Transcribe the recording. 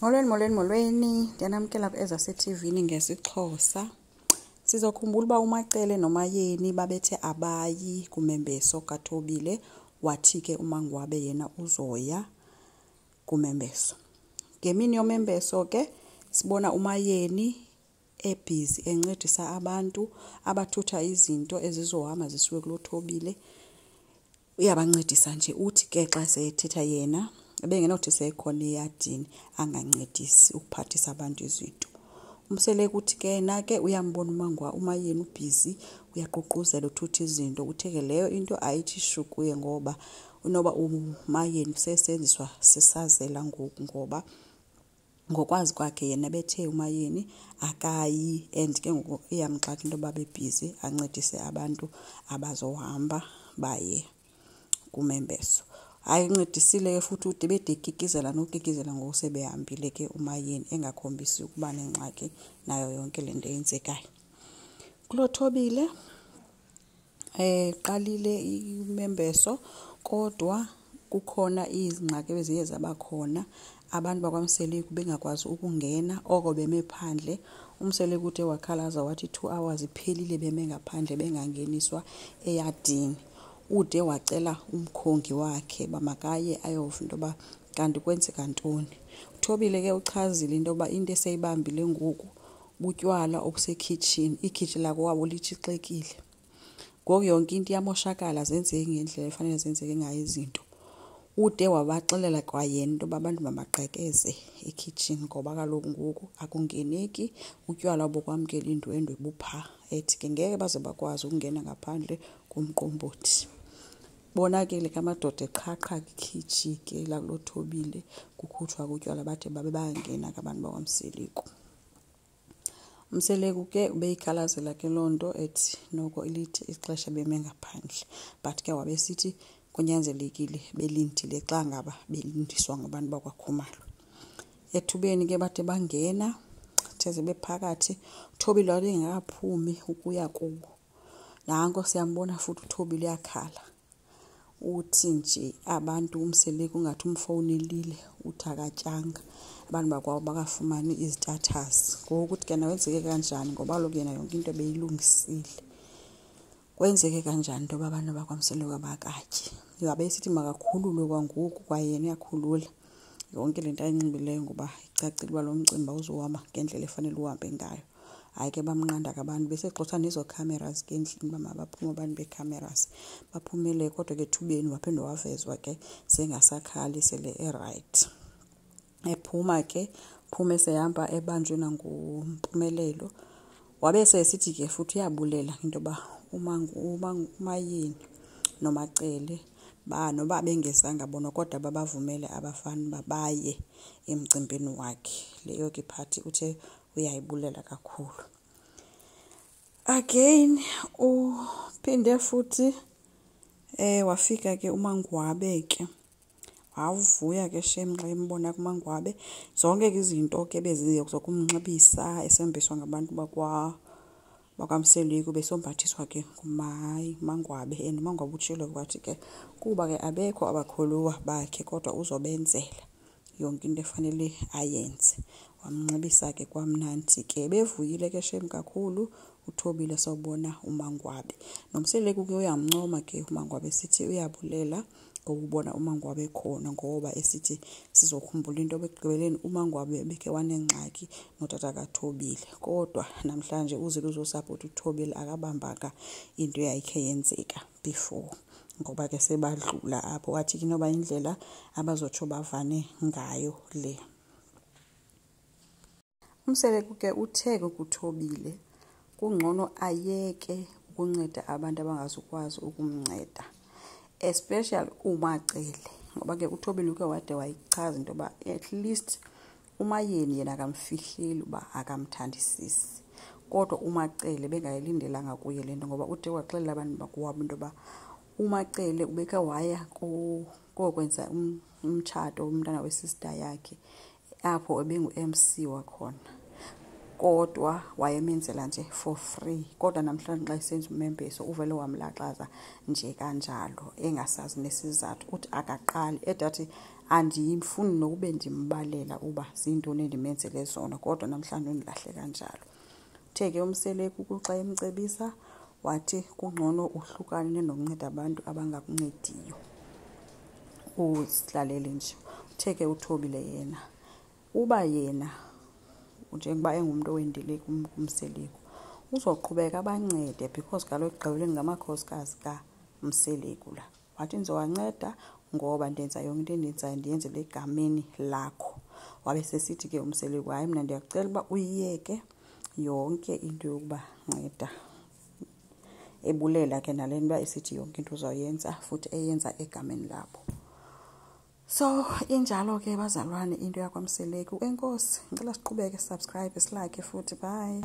Molweni, ndiyanamkela ezaseTV-ni ngesiXhosa. Sizokhumbula uba uMacele noMayeni babethe abayi kuMembeso kaThobile, wathi ke uMangwabe yena uzoya kuMembeso. Ngemini yoMembeso ke sibona uMayeni ebhizi encedisa abantu abathutha izinto ezizohamba zisiwe kuloThobile. Uyabancedisa nje, uthi ke xa sethetha yena ebengenothi sekhona eyadini angancedisi ukuphathisa abantu izinto. Umsele kuthi ke yena ke uyambona uMayeni ubhizi, uyaququzela uthutha izinto. Utheke leyo into ayithi shukuye ngoba unoba uMayeni sesenziswa sisazela ngoku, ngoba ngokwazi kwakhe yena bethe uMayeni akayi, and ke ngoku iyamxaka into yoba bebhizi ancedise abantu abazohamba baye kuMembeso. Ayincedisile futhi ude bedekikizela nokikizela ngoku sebehambile ke uMayeni, engakhombisi ukuba nengxaki nayo yonke le nto eyenzekayo kuloThobile. Qalile iMembeso, kodwa kukhona izingxaki eziye zabakhona. Abantu bakwaMseleku bengakwazi ukungena, oko beme phandle. Umseleku uthe wakhalaza wathi 2 hours iphelile beme ngaphandle bengangeniswa eyadini. Ude wacela umkhongi wakhe bamakaye ayova into yoba kanti kwenzeka ntoni. uThobile ke uchazile into yoba into eseyibambile ngoku butywala obusekhitshini. Ikhitshi lakowabo litshixekile, ngoku yonke into iyamoshakala, zenzeke ngendlela efanele zenzeke ngayo izinto. Ude wabaxelela kwayena into yoba abantu mabaqhekeze ekhitshini ngoba kaloku ngoku akungeneki, utywala obukwamkela indwendwe bupha. Ethi ke ngeke baze bakwazi ukungena ngaphandle komqombothi. Bonakele ke amadoda eqhaqha ikhitshi ke lakuloThobile kukhutshwa kutywala, bathe babe bayangena ke abantu bakwaMseleku. uMseleku ke ubeyikhalazela ke loo nto, ethi noko ilithi ixesha beme ngaphandle, but ke wabesithi kunyanzelekile belindile xa ngaba belindiswa ngabantu bakwaKhumalo. Ethubeni ke bathe bangena, theze bephakathi. uThobile wayengakaphumi ukuya kubo. Nanko siyambona futhi uThobile uyakhala, uthi nje abantu uMseleku ungathi umfowunelile uthi akatyanga, abantu bakwabo bakafumani izitatus. Ngoku uthi ke nawenzeke kanjani ngoba kaloku yena yonke into beyilungisile. Kwenzeke kanjani into yoba abantu bakwaMseleku abakatyi? Yabesithi makakhululwe kwangoku, kwayena uyakhulula yonke le nto ayinxibileyo ngoba icacile uba lo mcimbi uzohamba ngendlela efanele uhambe ngayo. Hayi ke bamnqanda ke abantu, besegxotha nezo cameras ke endlini uba mabaphume abantu becameras. Baphumele kodwa ke ethubeni waphinde wavezwa ke sengasakhali, sele right. Ephuma ke, phume sehamba ebanjwe nangumpumelelo. Wabe sesithi ke futhi uyabulela into yoba uMayeni noMacele noba bengezanga bona kodwa babavumele abafana babaye emcimbini wakhe. Leyo ke phathi uthe uyayibulela kakhulu. Again uphinde futhi wafika ke uMangwabe ke wavuya ke shem xa embona kuMangwabe. Zonke ke izinto ke beziye zokumnxibisa esembiswa ngabantu bakwaMseleku besombathiswa ke nguMangwabe. And uMangwabe utshilo kwathi ke kuba ke abekho abakhuluwa bakhe kodwa uzobenzela yonke into efanele ayenze. Wamnxibisa ke kwamnanthi ke, bevuyile ke shem kakhulu uThobile sawubona uMangwabe. NoMseleku ke uyamncoma ke uMangwabe, sithi uyabulela ngokubona uMangwabe khona, ngoba esithi sizokhumbula into bekugqibeleni uMangwabe beke wanengxaki notata kaThobile, kodwa namhlanje uzile uzosupport uThobile, akabambanga into yakhe yenzeka before ngoba ke sebadlula apho. Wathi inoba indlela abazotsho bavane ngayo le. uMseleku ke uthe kuThobile kungcono ayeke ukunceda abantu abangazukwazi ukumnceda, especially uMacele, ngoba ke uThobile uke wade wayichaza into yoba at least uMayeni yena akamfihleli uba akamthandisisi, kodwa uMacele bengayilindelanga kuye le nto, ngoba ude waxelela abantu bakuwabo into yoba uMacele ubeke waya kokwenza umtshato umntana wesister yakhe apho ebengu-MC wakhona. kodwa wayemenzela nje for free. Kodwa namhlanje xa isenza umembeso uvele wamlaxaza nje kanjalo engasazi nesizathu, uthi akaqali edathi andiyifuni nokube ndimbalela uba zintoni endimenzele zona, kodwa namhlanje undilahle kanjalo. Theke umseleku kuxa emcebisa wathi kungcono uhlukane nokunceda abantu abangakuncediyo, uzihlalele nje. Theke uthobile yena uba yena njengoba engumuntu owendile kumseleku uzoqhubeka abancede, because kaloku egqibeleni ngamakhosikazi kaMseleku la. Wathi ndizowanceda ngoba ndenza yonke into endiyenzayo ndiyenzele egameni lakho. Wabe sesithi ke umseleku, hayi mna ndiyakucela uba uyiyeke yonke into yokuba nceda. Ebulela ke nale nto esithi yonke into uzawuyenza futhi eyenza egameni labo. So injalo ke bazalwane into yakwaMseleku. Enkosi, ngicela siqhubeke, subscribe, silike futhi. Bye.